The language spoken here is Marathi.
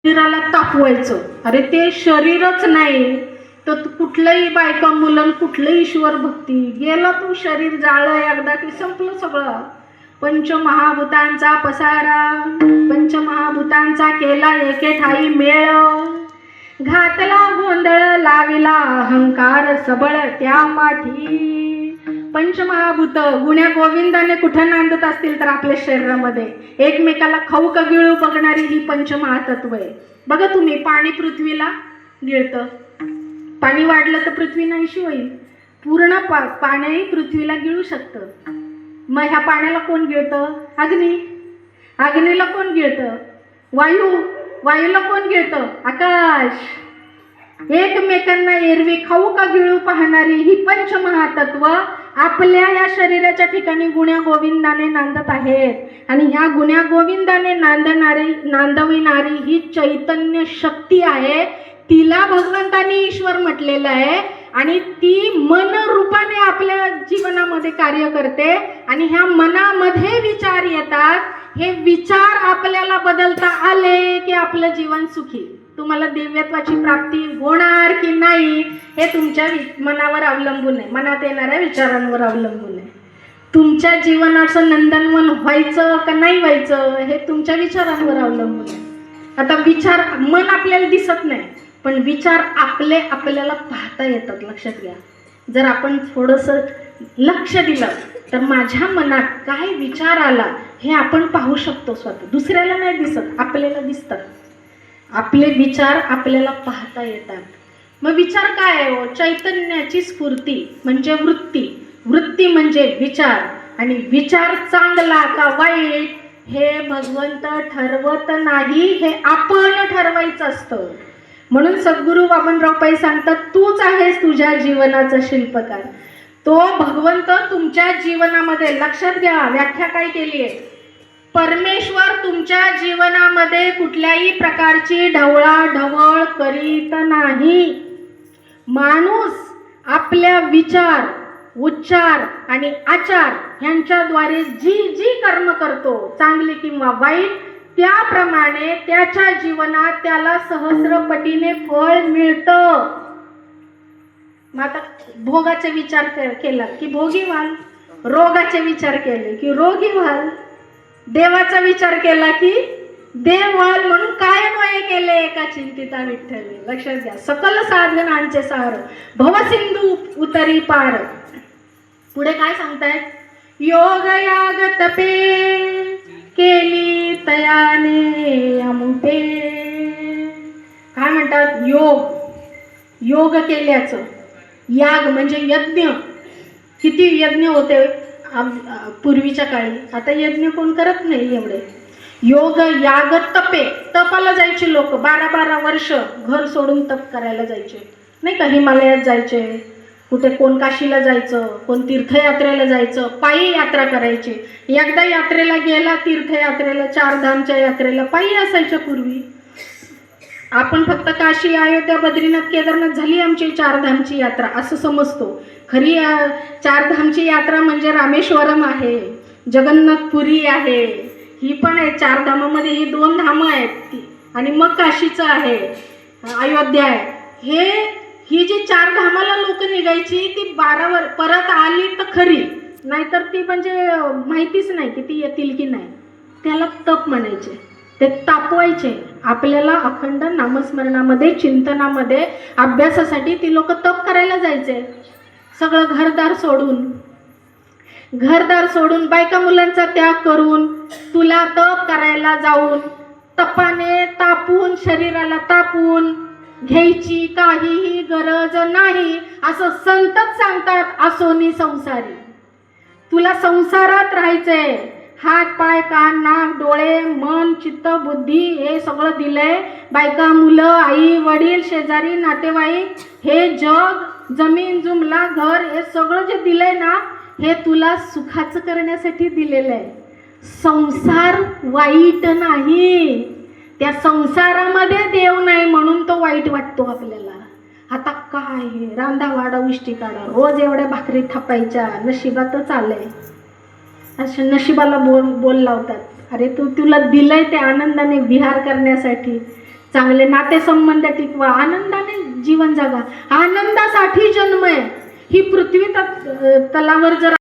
शरीराला तापवायचं. अरे ते शरीरच नाही तर कुठलंही बायका मुलं कुठलंही ईश्वर भक्ती गेला तू शरीर जाळलं एकदा की संपलं सगळं. पंचमहाभूतांचा पसारा पंचमहाभूतांचा केला एके ठाई मेळ, घातला गोंधळ लाविला अहंकार सबळ त्या पाठी. पंचमहाभूत गुण्या गोविंदाने कुठं नांदत असतील तर आपल्या शरीरामध्ये एकमेकाला खाऊ का गिळू बघणारी ही पंचमहातत्व आहे. बघा तुम्ही, पाणी पृथ्वीला गिळतं, पाणी वाढलं तर पृथ्वी नाहीशी होईल. पूर्ण पाणी पृथ्वीला गिळू शकतं. मग ह्या पाण्याला कोण गिळतं? अग्नी. अग्नीला कोण गिळतं? वायू. वायूला कोण गिळतं? आकाश. एकमेकांना एरवी खाऊ का गिळू पाहणारी ही पंचमहातत्व आपल्या या शरीराच्या ठिकाणी गुण्या गोविंदाने नांदत आहेत. आणि ह्या गुण्या गोविंदाने नांदविणारी ही चैतन्य शक्ती आहे. तिला भगवंताने ईश्वर म्हटलेलं आहे आणि ती मन रूपाने आपल्या जीवनामध्ये कार्य करते. आणि ह्या मनामध्ये विचार येतात. हे विचार आपल्याला बदलता आले की आपलं जीवन सुखी. तुम्हाला दिव्यत्वाची प्राप्ती होणार की नाही हे तुमच्या मनावर अवलंबून आहे, मनात येणाऱ्या विचारांवर अवलंबून आहे. तुमच्या जीवनाचं नंदनवन व्हायचं का नाही व्हायचं हे तुमच्या विचारांवर अवलंबून आहे. आता विचार, मन आपल्याला दिसत नाही पण विचार आपल्याला पाहता येतात. लक्षात घ्या, जर आपण थोडंसं लक्ष दिलं तर माझ्या मनात काय विचार आला हे आपण पाहू शकतो स्वतः. दुसऱ्याला नाही दिसत, आपल्याला दिसतात. आपले विचार आपल्याला पाहता येतात. मग विचार काय आहे हो? चैतन्याची स्फूर्ती म्हणजे वृत्ती. वृत्ती म्हणजे विचार. आणि विचार चांगला का वाईट हे भगवंत ठरवत नाही, हे आपण ठरवायचं असतं. म्हणून सद्गुरू वामनराव पै सांगतात, तूच आहेस तुझ्या जीवनाचा शिल्पकार. तो भगवंत तुमच्या जीवनामध्ये, लक्षात घ्या व्याख्या काय केली आहे, परमेश्वर तुमच्या जीवनामध्ये कुठल्याही प्रकारची ढवळाढवळ करीत नाही. माणूस आपल्या विचार, उच्चार आणि आचार यांच्याद्वारे जी जी कर्म करतो, चांगली किंवा वाईट, त्याप्रमाणे त्याच्या जीवनात त्याला सहस्रपटीने फळ मिळतं. मग आता भोगाचे विचार केला की भोगी व्हाल, रोगाचे विचार केले की रोगी व्हाल, देवाचा विचार केला की देव व्हाल. म्हणून काय अन्वय केले एका चिंतिता विठ्ठले. लक्षात घ्या, सकल साधनांचे सार भवसिंधू उतरी पार. पुढे काय सांगतायत, योग याग तपे केली तयाने अमुते. काय म्हणतात, योग केल्याचं. याग म्हणजे यज्ञ. किती यज्ञ होते पूर्वीच्या काळी, आता यज्ञ कोण करत नाही एवढे. योग याग तपे, तपाला जायचे लोक 12-12 वर्ष घर सोडून तप करायला जायचे नाही का. हिमालयात जायचे, कुठे कोण काशीला जायचं, कोण तीर्थयात्रेला जायचं, पायी यात्रा करायची. एकदा यात्रेला गेला, तीर्थयात्रेला, 4 धामच्या यात्रेला पायी असायच्या पूर्वी. आपण फक्त काशी, अयोध्या, बद्रीनाथ, केदारनाथ झाली आमची 4 धामची यात्रा असं समजतो. खरी 4 धामची यात्रा म्हणजे रामेश्वरम आहे, जगन्नाथपुरी आहे, ही पण आहे. 4 धामामध्ये ही 2 धामं आहेत आणि मग काशीचं आहे, अयोध्या आहे. ही जी 4 धामाला लोक निघायची ती 12 वर परत आली तर खरी, नाहीतर ती म्हणजे माहितीच नाही की ती येतील की नाही. त्याला तप म्हणायचे. ते तापवायचे आपल्याला. अखंड नामस्मरणामध्ये, चिंतनामध्ये, अभ्यासासाठी ती लोक तप करायला जायचे. सगळं घरदार सोडून बायका मुलांचा त्याग करून तुला तप करायला जाऊन तपाने तापून, शरीराला तापून घ्यायची काहीही गरज नाही असं संतच सांगतात. असोनी संसारी, तुला संसारात राहायचंय. हात, पाय, कान, नाक, डोळे, मन, चित्त, बुद्धी हे सगळं दिलंय. बायका, मुलं, आई, वडील, शेजारी, नातेवाईक, हे जग, जमीन, जुमला, घर, हे सगळं जे दिलंय ना, हे तुला सुखाचं करण्यासाठी दिलेलं आहे. संसार वाईट नाही, त्या संसारामध्ये देव नाही म्हणून तो वाईट वाटतो आपल्याला. आता काय हे रांधा वाडा उष्टी काढा, रोज एवढ्या भाकरी थापायच्या, नशिबातच आलंय. अशा नशिबाला बोल लावतात. अरे तुला दिलंय ते आनंदाने विहार करण्यासाठी, चांगले नातेसंबंध टिकवा, आनंदाने जीवन जगा. आनंदासाठी जन्म आहे. ही पृथ्वी तलावर जर